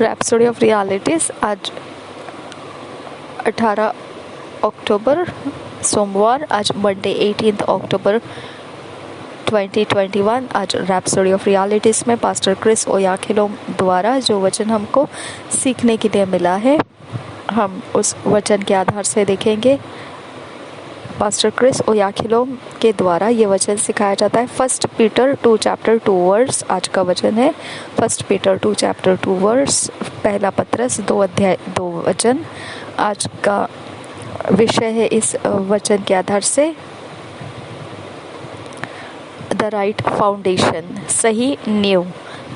Rhapsody of realities आज 18 अक्टूबर सोमवार, आज मंडे 18 अक्टूबर 2021। आज रैप्सोडी ऑफ रियलिटीज़ में पास्टर क्रिस ओयाखिलोम द्वारा जो वचन हमको सीखने के लिए मिला है, हम उस वचन के आधार से देखेंगे। पास्टर क्रिस ओयाखिलोम के द्वारा ये वचन सिखाया जाता है। 1 पीटर 2 चैप्टर 2 वर्स आज का वचन है। 1 पीटर 2 चैप्टर 2 वर्स, पहला पत्रस 2 अध्याय 2 वचन आज का विषय है। इस वचन के आधार से द राइट फाउंडेशन, सही नींव।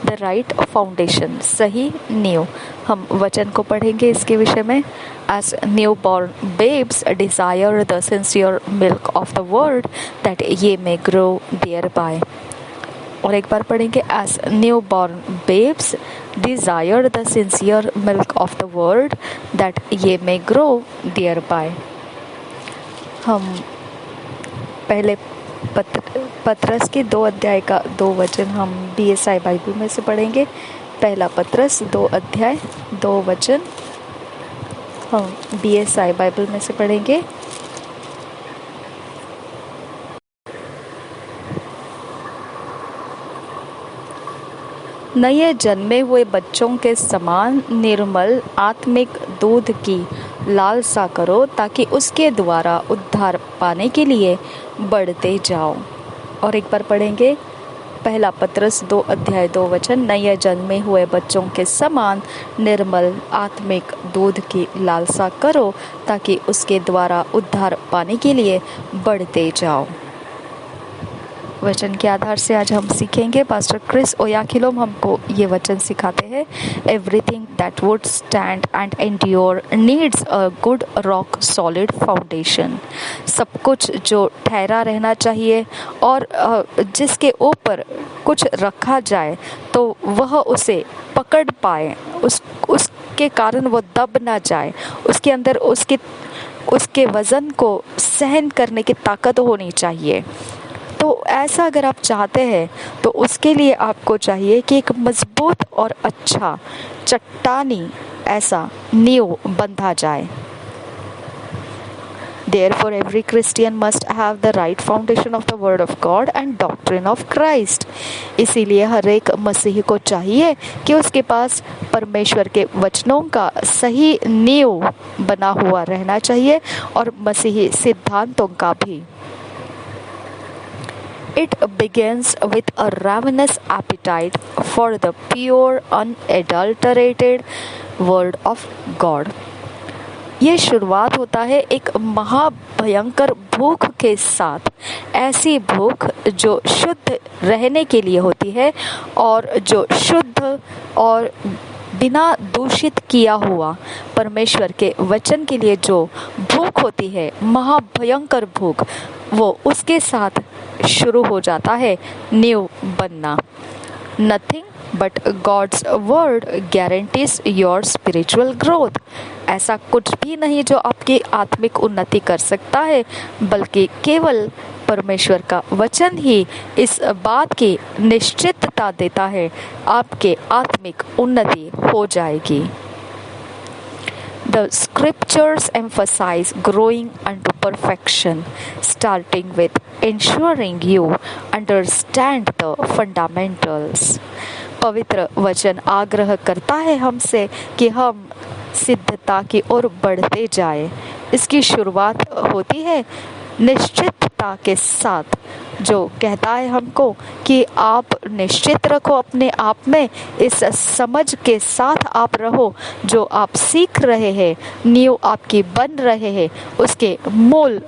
द राइट फाउंडेशन, सही नींव। हम वचन को पढ़ेंगे इसके विषय में। As newborn babes desire the sincere milk of the word that ye may grow thereby. और एक बार पढ़ेंगे। As newborn babes desire the sincere milk of the word that ye may grow thereby. हम पहले पत्रस के 2 अध्याय का 2 वचन हम BSI बाइबल में से पढ़ेंगे। पहला पत्रस 2 अध्याय 2 वचन हम BSI बाइबल में से पढ़ेंगे। नए जन्मे हुए बच्चों के समान निर्मल आत्मिक दूध की लालसा करो, ताकि उसके द्वारा उद्धार पाने के लिए बढ़ते जाओ। और एक बार पढ़ेंगे। पहला पत्रस 2 अध्याय 2 वचन, नए जन्मे हुए बच्चों के समान निर्मल आत्मिक दूध की लालसा करो, ताकि उसके द्वारा उद्धार पाने के लिए बढ़ते जाओ। वचन के आधार से आज हम सीखेंगे। पास्टर क्रिस ओयाखिलोम हमको ये वचन सिखाते हैं। Everything that would stand and endure needs a good rock solid foundation. सब कुछ जो ठहरा रहना चाहिए और जिसके ऊपर कुछ रखा जाए तो वह उसे पकड़ पाए, उसके कारण वो दब ना जाए, उसके अंदर उसके वज़न को सहन करने की ताकत होनी चाहिए। तो ऐसा अगर आप चाहते हैं तो उसके लिए आपको चाहिए कि एक मजबूत और अच्छा चट्टानी ऐसा नींव बंधा जाए। Therefore, every Christian must have the right foundation of the Word of God and doctrine of Christ. इसीलिए हर एक मसीही को चाहिए कि उसके पास परमेश्वर के वचनों का सही नींव बना हुआ रहना चाहिए और मसीही सिद्धांतों का भी। It begins with a ravenous appetite for the pure, unadulterated Word of God. ये शुरुआत होता है एक महाभयंकर भूख के साथ, ऐसी भूख जो शुद्ध रहने के लिए होती है और जो शुद्ध और बिना दूषित किया हुआ परमेश्वर के वचन के लिए जो भूख होती है, महाभयंकर भूख, वो उसके साथ शुरू हो जाता है नींव बनना। Nothing but God's word guarantees your spiritual growth. ऐसा कुछ भी नहीं जो आपकी आत्मिक उन्नति कर सकता है, बल्कि केवल परमेश्वर का वचन ही इस बात की निश्चितता देता है आपके आत्मिक उन्नति हो जाएगी। The scriptures emphasize growing unto perfection, starting with ensuring you understand the fundamentals. पवित्र वचन आग्रह करता है हमसे कि हम सिद्धता की ओर बढ़ते जाएं। इसकी शुरुआत होती है निश्चितता के साथ, जो कहता है हमको कि आप निश्चित रखो अपने आप में, इस समझ के साथ आप रहो जो आप सीख रहे हैं, नींव आपकी बन रहे हैं, उसके मूल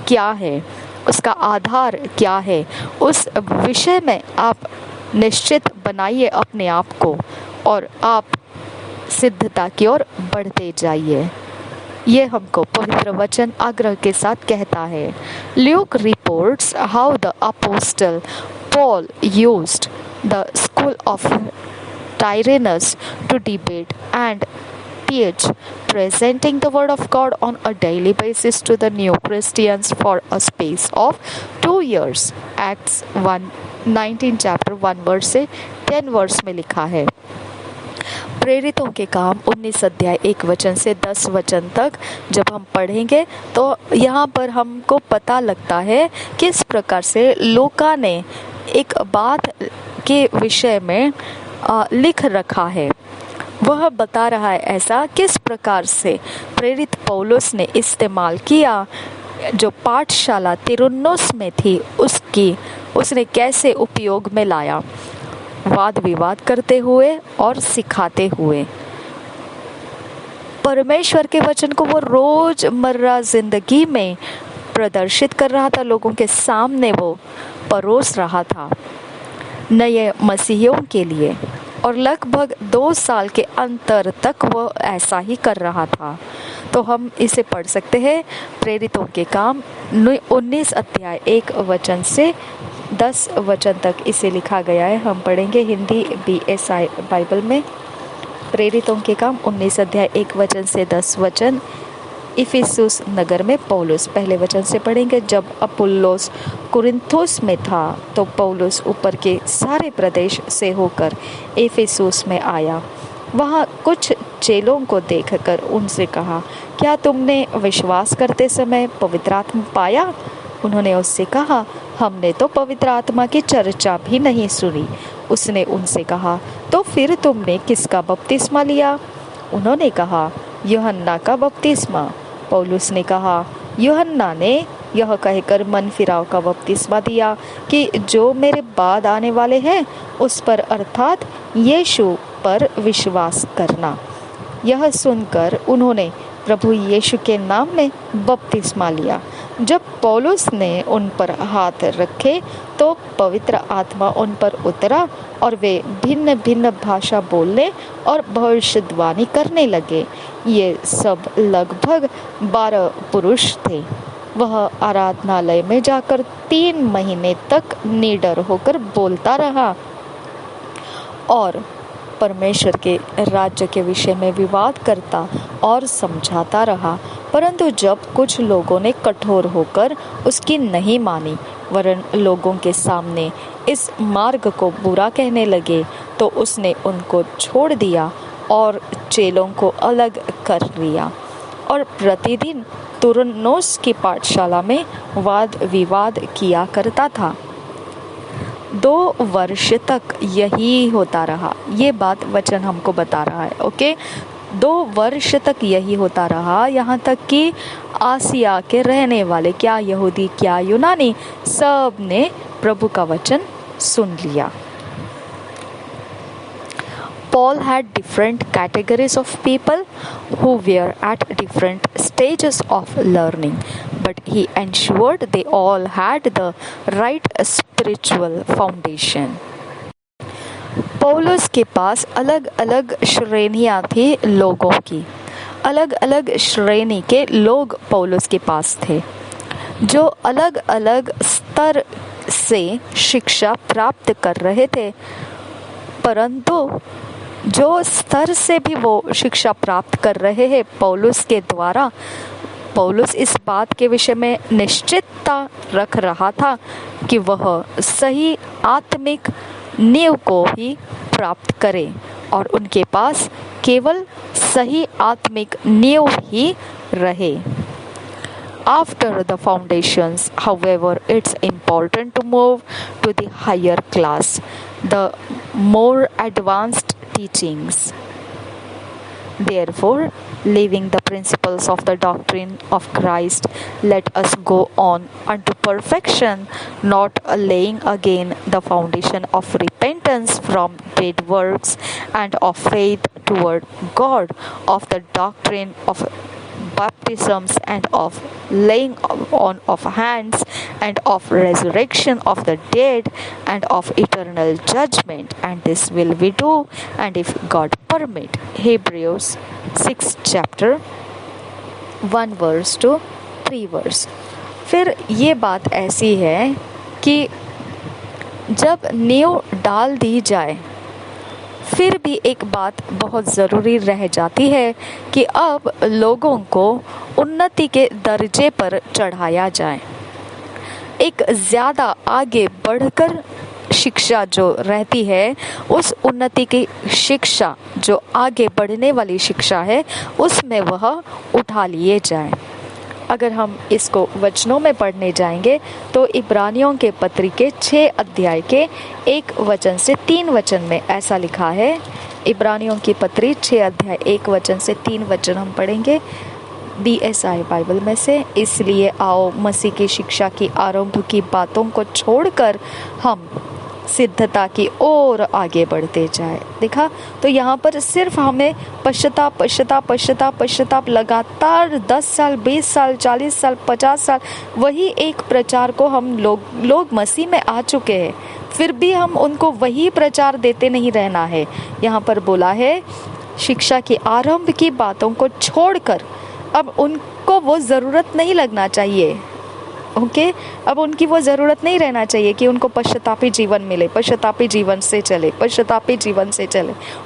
क्या है, उसका आधार क्या है, उस विषय में आप निश्चित बनाइए अपने आप को और आप सिद्धता की ओर बढ़ते जाइए। ये हमको पवित्र वचन आग्रह के साथ कहता है। Luke reports how the apostle Paul used the school of Tyrannus to debate and teach, presenting the word of God on a daily basis to the new Christians for a space of 2 years. Acts 1:19 chapter 1 verse से 10 verse में लिखा है। प्रेरितों के काम 19 अध्याय 1 वचन से 10 वचन तक जब हम पढ़ेंगे तो यहाँ पर हमको पता लगता है किस प्रकार से लूका ने एक बात के विषय में लिख रखा है। वह बता रहा है ऐसा किस प्रकार से प्रेरित पौलुस ने इस्तेमाल किया, जो पाठशाला तिरुन्नुस में थी उसने कैसे उपयोग में लाया, वाद विवाद करते हुए और सिखाते हुए। परमेश्वर के वचन को वो रोजमर्रा जिंदगी में प्रदर्शित कर रहा था, लोगों के सामने वो परोस रहा था नए मसीहियों के लिए, और लगभग 2 साल के अंतर तक वो ऐसा ही कर रहा था। तो हम इसे पढ़ सकते हैं, प्रेरितों के काम 19 अध्याय 1 वचन से 10 वचन तक इसे लिखा गया है। हम पढ़ेंगे हिंदी BSI बाइबल में। प्रेरितों के काम 19 अध्याय 1 वचन से 10 वचन। इफिसुस नगर में पौलुस, पहले वचन से पढ़ेंगे। जब अपुल्लोस कुरिन्थुस में था तो पौलुस ऊपर के सारे प्रदेश से होकर इफिसुस में आया। वहाँ कुछ चेलों को देखकर उनसे कहा, क्या तुमने विश्वास करते समय पवित्र आत्मा पाया? उन्होंने उससे कहा, हमने तो पवित्र आत्मा की चर्चा भी नहीं सुनी। उसने उनसे कहा, तो फिर तुमने किसका बपतिस्मा लिया? उन्होंने कहा, यूहन्ना का बपतिस्मा। पौलुस ने कहा, यूहन्ना ने यह कहकर मन फिराव का बपतिस्मा दिया कि जो मेरे बाद आने वाले हैं उस पर अर्थात यीशु पर विश्वास करना। यह सुनकर उन्होंने प्रभु यीशु के नाम में बपतिस्मा लिया। जब पौलुस ने उन पर हाथ रखे तो पवित्र आत्मा उन पर उतरा और वे भिन्न भिन्न भाषा बोलने और भविष्यवाणी करने लगे। ये सब लगभग 12 पुरुष थे। वह आराधनालय में जाकर 3 महीने तक निडर होकर बोलता रहा और परमेश्वर के राज्य के विषय में विवाद करता और समझाता रहा। परंतु जब कुछ लोगों ने कठोर होकर उसकी नहीं मानी वरन लोगों के सामने इस मार्ग को बुरा कहने लगे, तो उसने उनको छोड़ दिया और चेलों को अलग कर लिया और प्रतिदिन तुरन्नुस की पाठशाला में वाद विवाद किया करता था। 2 वर्ष तक यही होता रहा। ये बात वचन हमको बता रहा है। ओके, 2 वर्ष तक यही होता रहा, यहाँ तक कि आसिया के रहने वाले, क्या यहूदी क्या यूनानी, सब ने प्रभु का वचन सुन लिया। Paul had different categories of people who were at different stages of learning, but he ensured they all had the right spiritual foundation. पौलुस के पास अलग अलग श्रेणियां थी लोगों की। अलग अलग श्रेणी के लोग पौलुस के पास थे जो अलग अलग स्तर से शिक्षा प्राप्त कर रहे थे, परंतु जो स्तर से भी वो शिक्षा प्राप्त कर रहे हैं पौलुस के द्वारा, पौलुस इस बात के विषय में निश्चितता रख रहा था कि वह सही आत्मिक नींव को ही प्राप्त करे और उनके पास केवल सही आत्मिक नींव ही रहे। After the foundations, however, it's important to move to the higher class, the more advanced teachings. Therefore, leaving the principles of the doctrine of Christ, let us go on unto perfection, not laying again the foundation of repentance from dead works and of faith toward God, of the doctrine of baptisms and of laying on of hands and of resurrection of the dead and of eternal judgment, and this will we do, and if God permit. Hebrews 6 chapter 1 verse to 3 verse। फिर ये बात ऐसी है कि जब नींव डाल दी जाए फिर भी एक बात बहुत ज़रूरी रह जाती है कि अब लोगों को उन्नति के दर्जे पर चढ़ाया जाए, एक ज़्यादा आगे बढ़कर शिक्षा जो रहती है, उस उन्नति की शिक्षा जो आगे बढ़ने वाली शिक्षा है, उसमें वह उठा लिए जाए। अगर हम इसको वचनों में पढ़ने जाएंगे तो इब्रानियों के पत्री के 6 अध्याय के 1 वचन से 3 वचन में ऐसा लिखा है। इब्रानियों की पत्री 6 अध्याय 1 वचन से 3 वचन हम पढ़ेंगे BSI बाइबल में से। इसलिए आओ मसीह की शिक्षा की आरंभ की बातों को छोड़कर हम सिद्धता की ओर आगे बढ़ते जाए। देखा, तो यहाँ पर सिर्फ हमें पश्चाताप लगातार 10 साल 20 साल 40 साल 50 साल वही एक प्रचार को हम लोग मसीह में आ चुके हैं, फिर भी हम उनको वही प्रचार देते नहीं रहना है। यहाँ पर बोला है शिक्षा की आरंभ की बातों को छोड़कर, अब उनको वो ज़रूरत नहीं लगना चाहिए। ओके, अब उनकी वो ज़रूरत नहीं रहना चाहिए कि उनको पश्चातापी जीवन मिले, पश्चातापी जीवन से चले।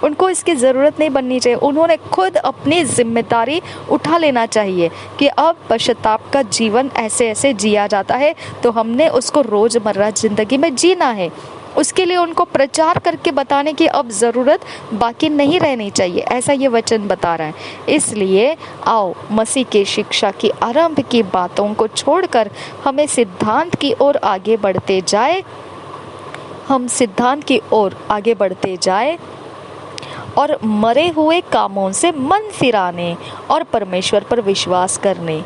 उनको इसकी ज़रूरत नहीं बननी चाहिए। उन्होंने खुद अपनी जिम्मेदारी उठा लेना चाहिए कि अब पश्चाताप का जीवन ऐसे ऐसे जिया जाता है, तो हमने उसको रोज़मर्रा ज़िंदगी में जीना है। उसके लिए उनको प्रचार करके बताने की अब ज़रूरत बाकी नहीं रहनी चाहिए, ऐसा ये वचन बता रहा है। इसलिए आओ मसीह की शिक्षा की आरंभ की बातों को छोड़कर हमें सिद्धांत की ओर आगे बढ़ते जाए और मरे हुए कामों से मन फिराने और परमेश्वर पर विश्वास करने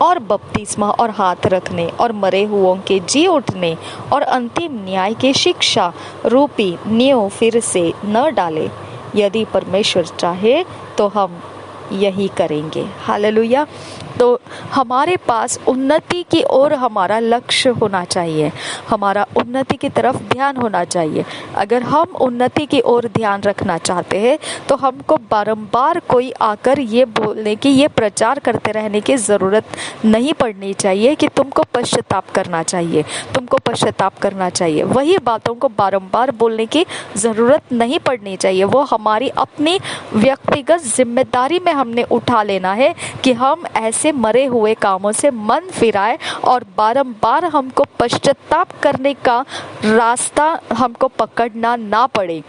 और बपतिस्मा और हाथ रखने और मरे हुओं के जी उठने और अंतिम न्याय की शिक्षा रूपी नींव फिर से न डाले। यदि परमेश्वर चाहे तो हम यही करेंगे। हालेलुया। तो हमारे पास उन्नति की ओर हमारा लक्ष्य होना चाहिए, हमारा उन्नति की तरफ ध्यान होना चाहिए। अगर हम उन्नति की ओर ध्यान रखना चाहते हैं तो हमको बारंबार कोई आकर ये बोलने की, ये प्रचार करते रहने की ज़रूरत नहीं पड़नी चाहिए कि तुमको पश्चाताप करना चाहिए। वही बातों को बारंबार बोलने की ज़रूरत नहीं पड़नी चाहिए। वो हमारी अपनी व्यक्तिगत जिम्मेदारी में हमने उठा लेना है कि हम ऐसे मरे हुए कामों से मन फिराए और बारंबार हमको पश्चाताप करने का रास्ता हमको पकड़ना ना पड़े,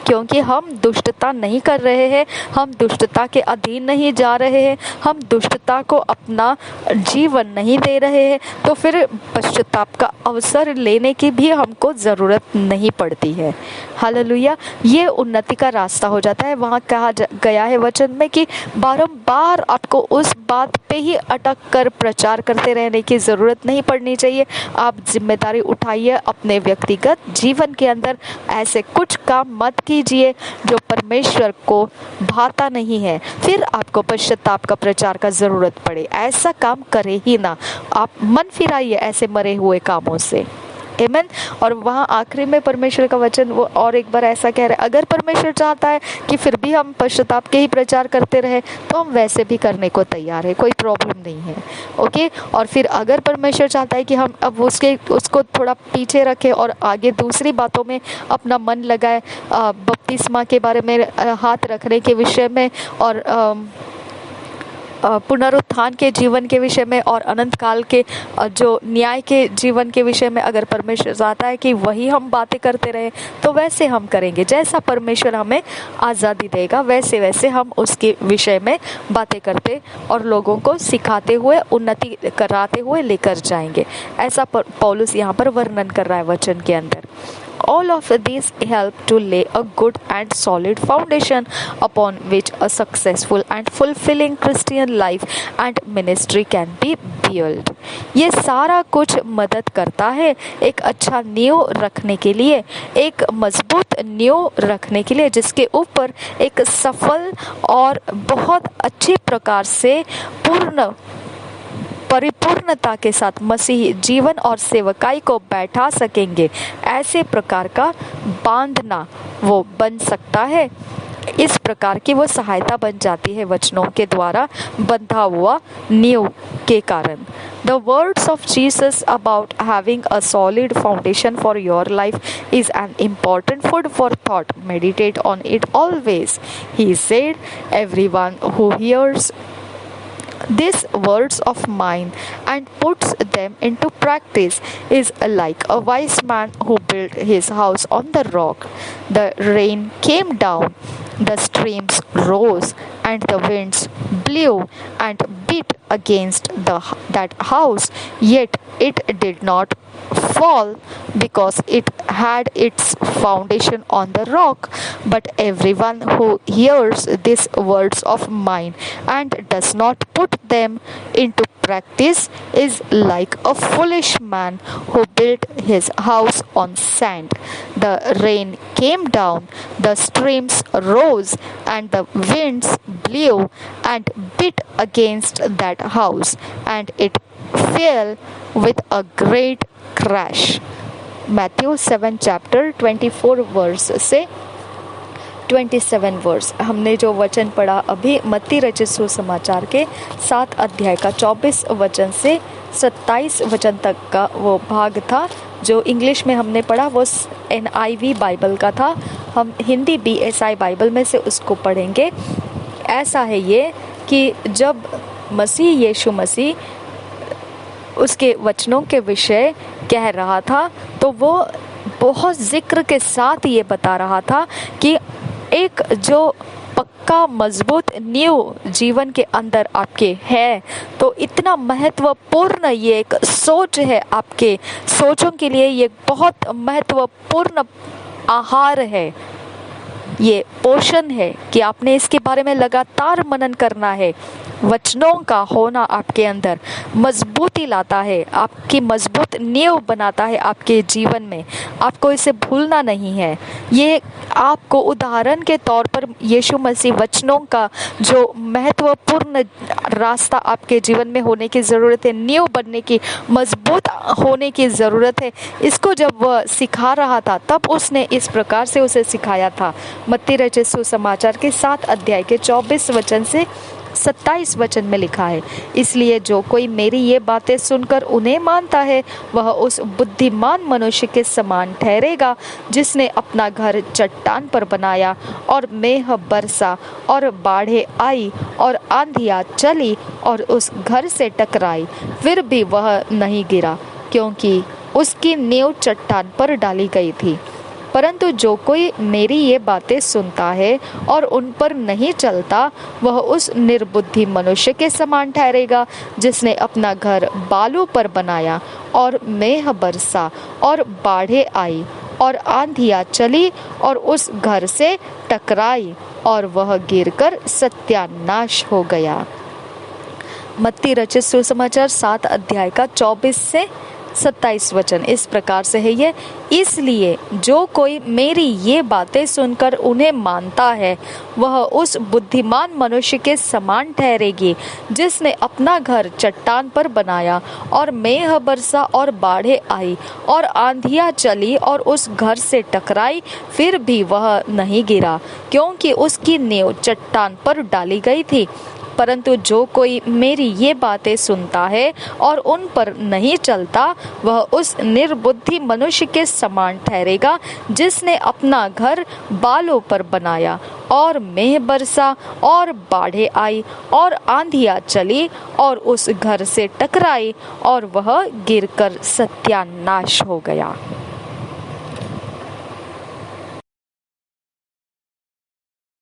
क्योंकि हम दुष्टता नहीं कर रहे हैं, हम दुष्टता के अधीन नहीं जा रहे हैं, हम दुष्टता को अपना जीवन नहीं दे रहे हैं, तो फिर पश्चाताप का अवसर लेने की भी हमको ज़रूरत नहीं पड़ती है। हालेलुया। ये उन्नति का रास्ता हो जाता है। वहाँ कहा गया है वचन में कि बारंबार आपको उस बात पे ही अटक कर प्रचार करते रहने की ज़रूरत नहीं पड़नी चाहिए। आप जिम्मेदारी उठाइए अपने व्यक्तिगत जीवन के अंदर, ऐसे कुछ काम मत कीजिए जो परमेश्वर को भाता नहीं है, फिर आपको पश्चाताप का प्रचार का ज़रूरत पड़े। ऐसा काम करे ही ना, आप मन फिराइए ऐसे मरे हुए कामों से। आमीन। और वहाँ आखिरी में परमेश्वर का वचन वो और एक बार ऐसा कह रहे हैं, अगर परमेश्वर चाहता है कि फिर भी हम पश्चाताप के ही प्रचार करते रहे तो हम वैसे भी करने को तैयार है, कोई प्रॉब्लम नहीं है। ओके। और फिर अगर परमेश्वर चाहता है कि हम अब उसको थोड़ा पीछे रखें और आगे दूसरी बातों में अपना मन लगाए, बपतिस्मा के बारे में, हाथ रखने के विषय में और पुनरुत्थान के जीवन के विषय में और अनंत काल के जो न्याय के जीवन के विषय में, अगर परमेश्वर चाहता है कि वही हम बातें करते रहे तो वैसे हम करेंगे। जैसा परमेश्वर हमें आज़ादी देगा वैसे वैसे हम उसके विषय में बातें करते और लोगों को सिखाते हुए, उन्नति कराते हुए लेकर जाएंगे। ऐसा पौलुस यहाँ पर वर्णन कर रहा है वचन के अंदर। All of these help to lay a good and solid foundation upon which a successful and fulfilling Christian life and ministry can be built. ये सारा कुछ मदद करता है एक अच्छा नींव रखने के लिए, एक मजबूत नींव रखने के लिए, जिसके ऊपर एक सफल और बहुत अच्छी प्रकार से परिपूर्णता के साथ मसीही जीवन और सेवकाई को बैठा सकेंगे। ऐसे प्रकार का बांधना वो बन सकता है। इस प्रकार की वो सहायता बन जाती है वचनों के द्वारा बंधा हुआ नींव के कारण। The words of Jesus about having a solid foundation for your life is an important food for thought. Meditate on it always. He said, everyone who hears these words of mine and puts them into practice is like a wise man who built his house on the rock. The rain came down, the streams rose, and the winds blew and beat against that house, yet it did not fall because it had its foundation on the rock. But everyone who hears these words of mine and does not put them into practice is like a foolish man who built his house on sand. The rain came down, the streams rose, and the winds blew and beat against that house, and it fell with a great crash. Matthew 7 chapter 24 verse से 27 verse. हमने जो वचन पढ़ा अभी मत्ती रचित सुसमाचार के 7 अध्याय का 24 वचन से 27 वचन तक का वो भाग था। जो इंग्लिश में हमने पढ़ा वो NIV बाइबल का था। हम हिंदी BSI बाइबल में से उसको पढ़ेंगे। ऐसा है ये कि जब यीशु मसीह उसके वचनों के विषय कह रहा था तो वो बहुत जिक्र के साथ ये बता रहा था कि एक जो पक्का मजबूत नींव जीवन के अंदर आपके है, तो इतना महत्वपूर्ण ये एक सोच है, आपके सोचों के लिए ये बहुत महत्वपूर्ण आहार है, ये पोषण है कि आपने इसके बारे में लगातार मनन करना है। वचनों का होना आपके अंदर मजबूती लाता है, आपकी मजबूत नींव बनाता है आपके जीवन में। आपको इसे भूलना नहीं है। ये आपको उदाहरण के तौर पर यीशु मसीह वचनों का जो महत्वपूर्ण रास्ता आपके जीवन में होने की ज़रूरत है, नींव बनने की, मजबूत होने की ज़रूरत है, इसको जब वह सिखा रहा था तब उसने इस प्रकार से उसे सिखाया था। मत्ती रचित सुसमाचार के 7 अध्याय के 24 वचन से 27 वचन में लिखा है, इसलिए जो कोई मेरी ये बातें सुनकर उन्हें मानता है वह उस बुद्धिमान मनुष्य के समान ठहरेगा जिसने अपना घर चट्टान पर बनाया और मेघ बरसा और बाढ़ें आई और आंधियाँ चली और उस घर से टकराई, फिर भी वह नहीं गिरा क्योंकि उसकी नींव चट्टान पर डाली गई थी। परंतु जो कोई मेरी ये बातें सुनता है और उन पर नहीं चलता वह उस निर्बुद्धि मनुष्य के समान ठहरेगा जिसने अपना घर बालू पर बनाया और मेघ बरसा और बाढ़ें आई और आंधियाँ चली और उस घर से टकराई और वह गिरकर सत्यानाश हो गया। मत्ती रचित सुसमाचार 7 अध्याय का 24 से 27 वचन इस प्रकार से है ये, इसलिए जो कोई मेरी ये बातें सुनकर उन्हें मानता है वह उस बुद्धिमान मनुष्य के समान ठहरेगी जिसने अपना घर चट्टान पर बनाया और मेघ बरसा और बाढ़ें आई और आंधियाँ चली और उस घर से टकराई, फिर भी वह नहीं गिरा क्योंकि उसकी नींव चट्टान पर डाली गई थी। परंतु जो कोई मेरी ये बातें सुनता है और उन पर नहीं चलता वह उस निर्बुद्धि मनुष्य के समान ठहरेगा जिसने अपना घर बालों पर बनाया और मेघ बरसा और बाढ़ें आई और आंधियाँ चली और उस घर से टकराई और वह गिरकर सत्यानाश हो गया।